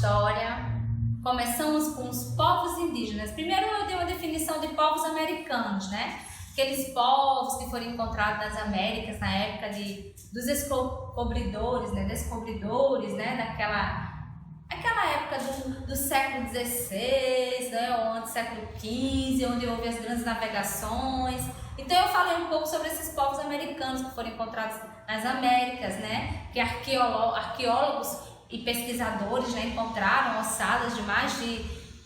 história. Começamos com os povos indígenas. Primeiro eu dei uma definição de povos americanos, né? Aqueles povos que foram encontrados nas Américas na época dos descobridores, né? Aquela época do século XVI, né? Ou antes do século XV, onde houve as grandes navegações. Então eu falei um pouco sobre esses povos americanos que foram encontrados nas Américas, né? Que arqueólogos e pesquisadores já encontraram ossadas de mais de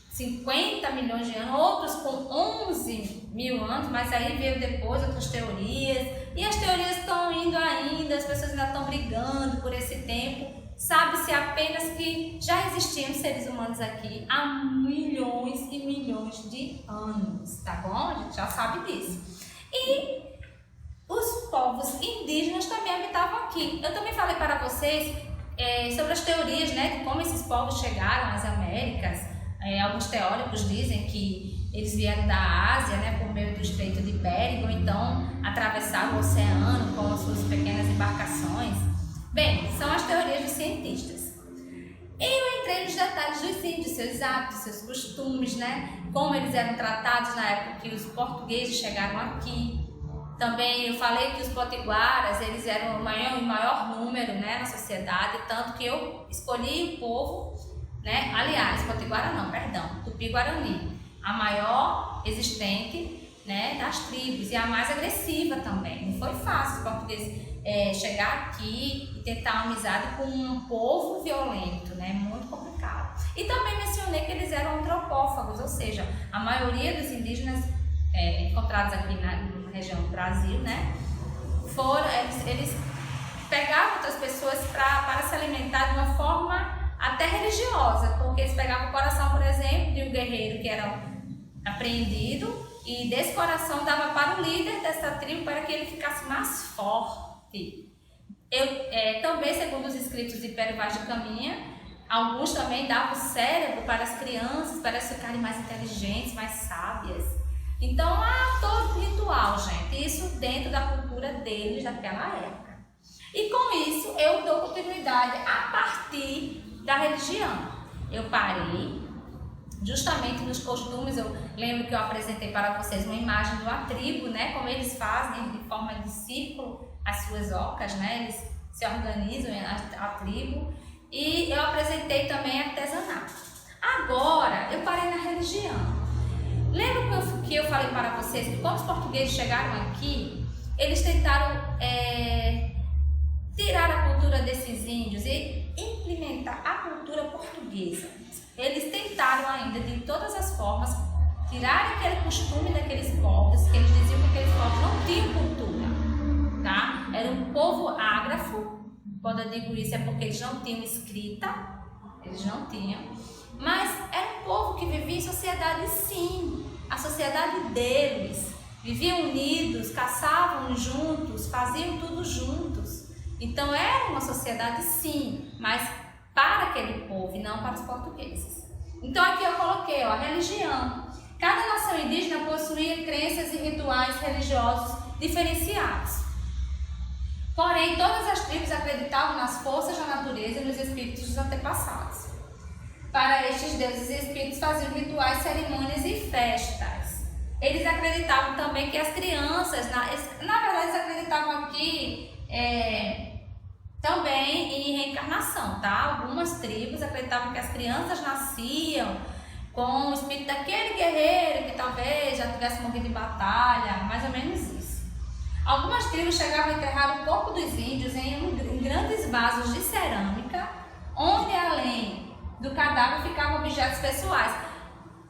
50 milhões de anos, outros com 11 mil anos, mas aí veio depois outras teorias, e as teorias estão indo ainda, as pessoas ainda estão brigando por esse tempo. Sabe-se apenas que já existiam seres humanos aqui há milhões e milhões de anos, tá bom? A gente já sabe disso. E os povos indígenas também habitavam aqui. Eu também falei para vocês sobre as teorias, né, de como esses povos chegaram às Américas. Alguns teóricos dizem que eles vieram da Ásia, né, por meio do Estreito de Bering, ou então atravessaram o oceano com as suas pequenas embarcações. Bem, são as teorias dos cientistas. E eu entrei nos detalhes dos índios, seus hábitos, seus costumes, né, como eles eram tratados na época que os portugueses chegaram aqui. Também eu falei que os potiguaras, eles eram o maior número, né, na sociedade, tanto que eu escolhi o povo, né, aliás, potiguara não, perdão, Tupi-Guarani, a maior existente, né, das tribos e a mais agressiva também. Não foi fácil os portugueses chegar aqui e tentar uma amizade com um povo violento, né, muito complicado. E também mencionei que eles eram antropófagos, ou seja, a maioria dos indígenas encontrados aqui na região do Brasil, né, eles pegavam outras pessoas para se alimentar de uma forma até religiosa, porque eles pegavam o coração, por exemplo, de um guerreiro que era apreendido, e desse coração dava para o líder dessa tribo para que ele ficasse mais forte. Também, segundo os escritos de Pério Vaz de Caminha, alguns também davam o cérebro para as crianças, para elas ficarem mais inteligentes, mais sábias. Então há todo um ritual, gente, isso dentro da cultura deles daquela época. E com isso eu dou continuidade a partir da religião. Eu parei justamente nos costumes. Eu lembro que eu apresentei para vocês uma imagem de uma tribo, né, como eles fazem de forma de círculo as suas ocas, né, eles se organizam a tribo, e eu apresentei também artesanato. Agora eu parei na religião. Lembra que eu falei para vocês que quando os portugueses chegaram aqui, eles tentaram tirar a cultura desses índios e implementar a cultura portuguesa. Eles tentaram ainda, de todas as formas, tirar aquele costume daqueles povos, que eles diziam que aqueles povos não tinham cultura, tá? Era um povo ágrafo. Quando eu digo isso é porque eles não tinham escrita, eles não tinham, mas era um povo que vivia em sociedade, sim. A sociedade deles, viviam unidos, caçavam juntos, faziam tudo juntos. Então era uma sociedade, sim, mas para aquele povo e não para os portugueses. Então aqui eu coloquei a religião. Cada nação indígena possuía crenças e rituais religiosos diferenciados. Porém, todas as tribos acreditavam nas forças da natureza e nos espíritos dos antepassados. Para estes deuses e espíritos faziam rituais, cerimônias e festas. Eles acreditavam também que as crianças, na verdade eles acreditavam aqui também em reencarnação, tá? Algumas tribos acreditavam que as crianças nasciam com o espírito daquele guerreiro que talvez já tivesse morrido em batalha, mais ou menos isso. Algumas tribos chegavam a enterrar o corpo dos índios em grandes vasos de cerâmica, onde além do cadáver ficavam objetos pessoais.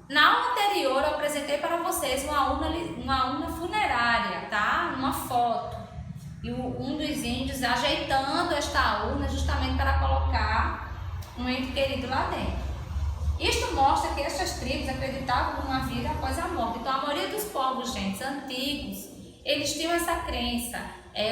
Na aula anterior eu apresentei para vocês uma urna funerária, tá? Uma foto. E um dos índios ajeitando esta urna justamente para colocar um ente querido lá dentro. Isto mostra que estas tribos acreditavam numa vida após a morte. Então a maioria dos povos, gente, antigos, eles tinham essa crença.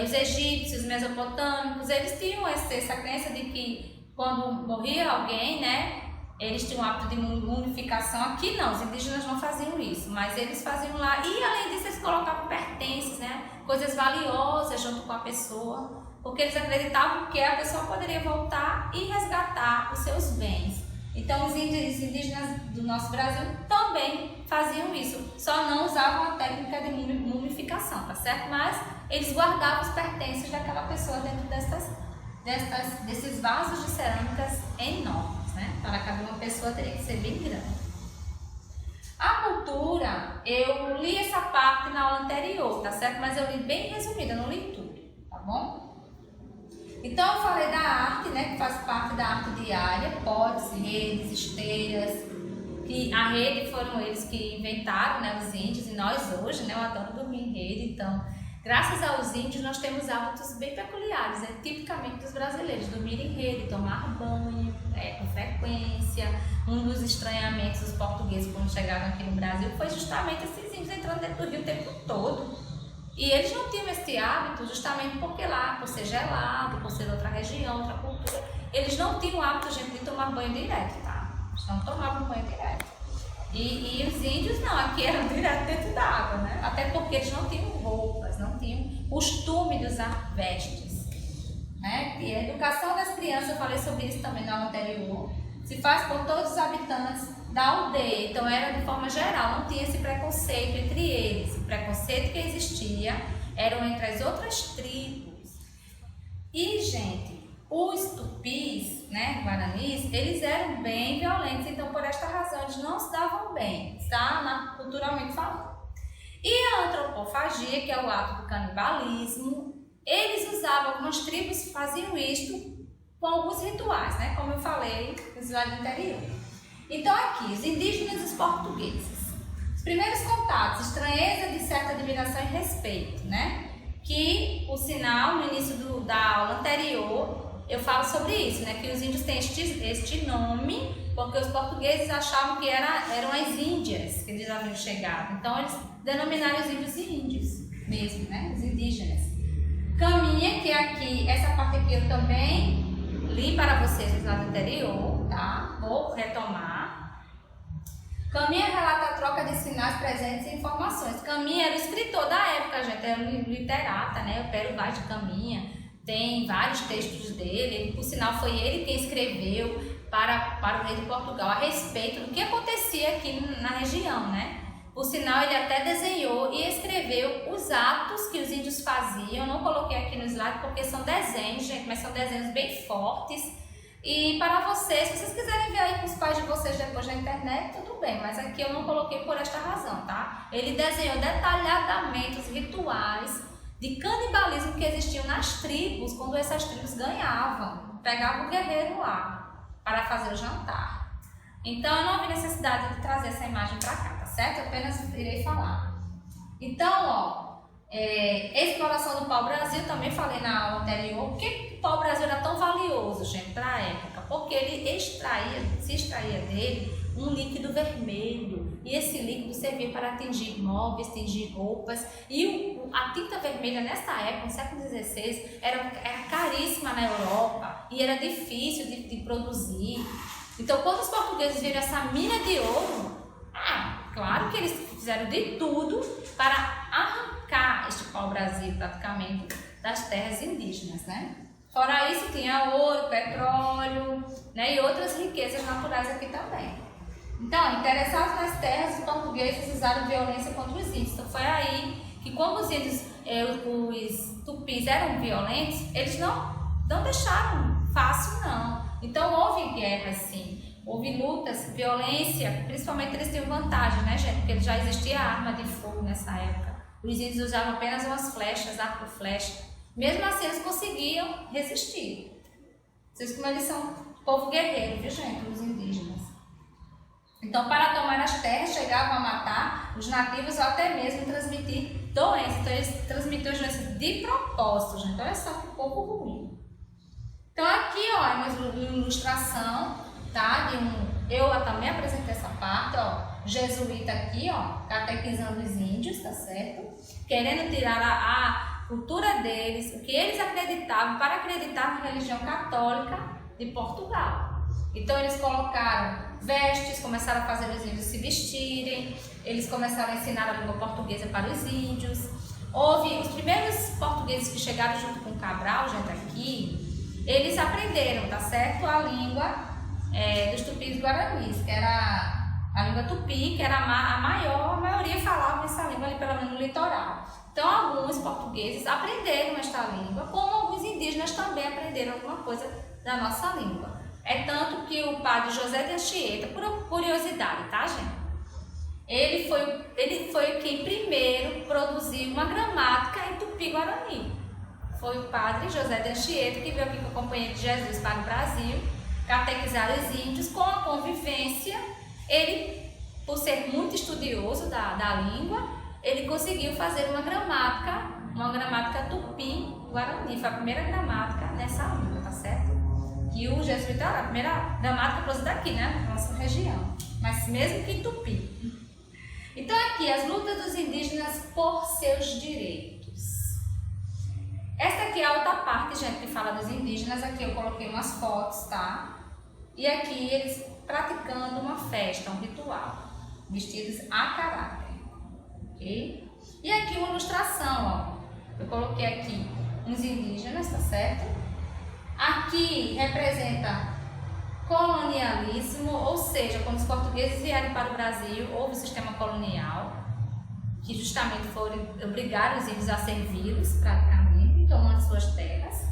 Os egípcios, os mesopotâmicos, eles tinham essa crença de que quando morria alguém, né, eles tinham o hábito de mumificação. Aqui não, os indígenas não faziam isso, mas eles faziam lá. E além disso, eles colocavam pertences, né, coisas valiosas junto com a pessoa, porque eles acreditavam que a pessoa poderia voltar e resgatar os seus bens. Então os indígenas do nosso Brasil também faziam isso, só não usavam a técnica de mumificação, tá certo? Mas eles guardavam os pertences daquela pessoa dentro desses vasos de cerâmicas enormes, né? Para caber uma pessoa teria que ser bem grande. A cultura, eu li essa parte na aula anterior, tá certo? Mas eu li bem resumida, não li tudo, tá bom? Então eu falei da arte, né, que faz parte da arte diária, potes, redes, esteiras, que a rede foram eles que inventaram, né, os índios, e nós hoje, né, eu adoro dormir em rede, então graças aos índios nós temos hábitos bem peculiares, tipicamente dos brasileiros, dormir em rede, tomar banho com frequência. Um dos estranhamentos dos portugueses quando chegaram aqui no Brasil foi justamente esses índios entrando dentro do rio o tempo todo. E eles não tinham esse hábito justamente porque lá, por ser gelado, por ser outra região, outra cultura, eles não tinham o hábito, gente, de tomar banho direto, tá? Eles não tomavam banho direto. E os índios não, aqui eram direto dentro da água, né? Até porque eles não tinham roupas, não tinham costume de usar vestes, né? E a educação das crianças, eu falei sobre isso também na aula anterior, se faz por todos os habitantes da aldeia, então era de forma geral, não tinha esse preconceito entre eles. O preconceito que existia eram entre as outras tribos. E, gente, os tupis, né, guaranis, eles eram bem violentos, então por esta razão eles não se davam bem, tá? Culturalmente falando. E a antropofagia, que é o ato do canibalismo, eles usavam, algumas tribos faziam isto com alguns rituais, né, como eu falei no slide anterior. Então aqui, os indígenas e os portugueses. Os primeiros contatos, estranheza de certa admiração e respeito, né? Que o sinal no início da aula anterior, eu falo sobre isso, né? Que os índios têm este nome porque os portugueses achavam que eram as Índias que eles haviam chegado. Então eles denominaram os índios de índios mesmo, né? Os indígenas. Caminha, que aqui, essa parte aqui eu também li para vocês no slide anterior, tá? Vou retomar. Caminha relata a troca de sinais, presentes e informações. Caminha era o escritor da época, gente, era um literata, né? O Pero Vaz de Caminha, tem vários textos dele, por sinal foi ele quem escreveu para o rei de Portugal a respeito do que acontecia aqui na região, né? Por sinal, ele até desenhou e escreveu os atos que os índios faziam. Eu não coloquei aqui no slide porque são desenhos, gente, mas são desenhos bem fortes. E para vocês, se vocês quiserem ver aí com os pais de vocês depois na internet, tudo bem, mas aqui eu não coloquei por esta razão, tá? Ele desenhou detalhadamente os rituais de canibalismo que existiam nas tribos, quando essas tribos ganhavam, pegavam o guerreiro lá para fazer o jantar. Então eu não vi necessidade de trazer essa imagem para cá, tá certo? Eu apenas irei falar. Então, ó, exploração do pau-brasil, também falei na aula anterior. Por que o pau-brasil era tão valioso, gente, para a época? Porque ele se extraía dele um líquido vermelho, e esse líquido servia para tingir móveis, tingir roupas, e a tinta vermelha nessa época, no século XVI, era caríssima na Europa e era difícil de produzir. Então, quando os portugueses viram essa mina de ouro, claro que eles fizeram de tudo para arrancar este pau-brasil praticamente das terras indígenas, né? Fora isso, tinha ouro, petróleo, né, e outras riquezas naturais aqui também. Então, interessados nas terras, os portugueses usaram violência contra os índios. Então, foi aí que, como os índios, os tupis eram violentos, eles não deixaram fácil, não. Então, houve guerra, sim. Houve lutas, violência, principalmente eles tinham vantagem, né, gente? Porque já existia arma de fogo nessa época. Os índios usavam apenas umas flechas, arco e flecha. Mesmo assim, eles conseguiam resistir. Vocês como eles são povo guerreiro, viu, gente? Os indígenas. Então, para tomar as terras, chegavam a matar os nativos ou até mesmo transmitir doenças. Então, eles transmitiam as doenças de propósito, gente. Olha só que povo ruim. Então, aqui, ó, é uma ilustração, tá? Eu também apresentei essa parte, ó. Jesuíta aqui, ó, catequizando os índios, tá certo? Querendo tirar a cultura deles, o que eles acreditavam, para acreditar na religião católica de Portugal. Então, eles colocaram vestes, começaram a fazer os índios se vestirem, eles começaram a ensinar a língua portuguesa para os índios. Houve os primeiros portugueses que chegaram junto com Cabral, gente, aqui, eles aprenderam, tá certo? A língua dos tupis guaranis, que era a língua tupi, que era a maioria falava essa língua ali, pelo menos no litoral. Então, alguns portugueses aprenderam esta língua, como alguns indígenas também aprenderam alguma coisa da nossa língua. É tanto que o padre José de Anchieta, por curiosidade, tá, gente? Ele foi quem primeiro produziu uma gramática em tupi-guarani. Foi o padre José de Anchieta que veio aqui com a Companhia de Jesus para o Brasil, catequizar os índios com a convivência. Ele, por ser muito estudioso da língua, ele conseguiu fazer uma gramática tupi-guarani. Foi a primeira gramática nessa língua, tá certo? Que o jesuíta, a primeira gramática produzida aqui, né, na nossa região, mas mesmo que em tupi. Então aqui, as lutas dos indígenas por seus direitos. Esta aqui é a outra parte, gente, que fala dos indígenas. Aqui eu coloquei umas fotos, tá? E aqui eles praticando uma festa, um ritual, vestidos a caráter, ok? E aqui uma ilustração, ó. Eu coloquei aqui uns indígenas, tá certo? Aqui representa colonialismo, ou seja, quando os portugueses vieram para o Brasil, houve o sistema colonial, que justamente foram obrigar os índios a servi-los, praticamente, tomando suas terras.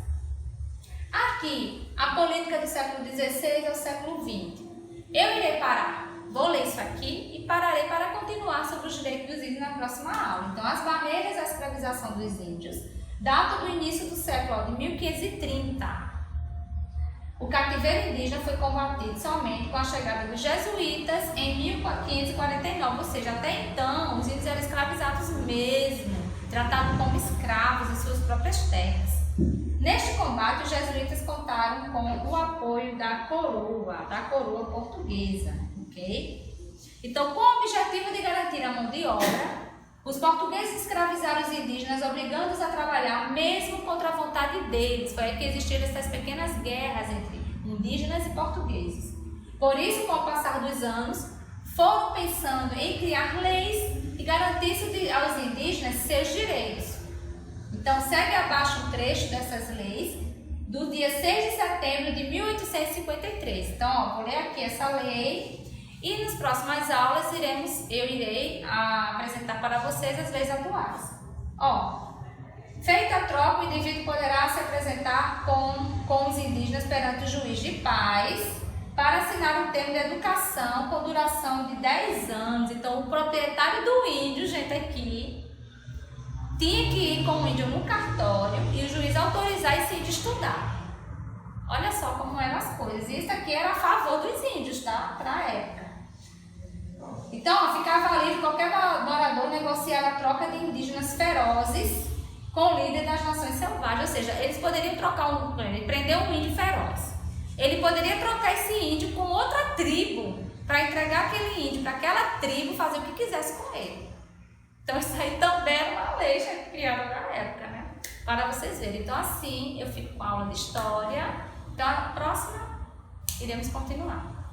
Aqui, a política do século XVI ao século XX. Eu irei parar, vou ler isso aqui e pararei para continuar sobre os direitos dos índios na próxima aula. Então, as barreiras à escravização dos índios datam do início do século de 1530. O cativeiro indígena foi combatido somente com a chegada dos jesuítas em 1549, ou seja, até então os índios eram escravizados mesmo, tratados como escravos em suas próprias terras. Neste combate, os jesuítas contaram com o apoio da coroa portuguesa, ok? Então, com o objetivo de garantir a mão de obra, os portugueses escravizaram os indígenas, obrigando-os a trabalhar mesmo contra a vontade deles. Foi aí que existiram essas pequenas guerras entre indígenas e portugueses. Por isso, com o passar dos anos, foram pensando em criar leis que garantissem aos indígenas seus direitos. Então, segue abaixo um trecho dessas leis do dia 6 de setembro de 1853. Então, ó, vou ler aqui essa lei. E nas próximas aulas eu irei apresentar para vocês as leis atuais. Ó, feita a troca, o indivíduo poderá se apresentar com os indígenas perante o juiz de paz para assinar um termo de educação com duração de 10 anos. Então, o proprietário do índio, gente, aqui, tinha que ir com o índio no cartório e o juiz autorizar esse índio a estudar. Olha só como eram as coisas. Isso aqui era a favor dos índios, tá? Para a época. Então, ficava livre qualquer morador negociar a troca de indígenas ferozes com o líder das nações selvagens. Ou seja, eles poderiam prender um índio feroz. Ele poderia trocar esse índio com outra tribo para entregar aquele índio para aquela tribo fazer o que quisesse com ele. Então, isso aí também era uma lei criada na época, né? Para vocês verem. Então, assim, eu fico com a aula de história. Então, a próxima iremos continuar.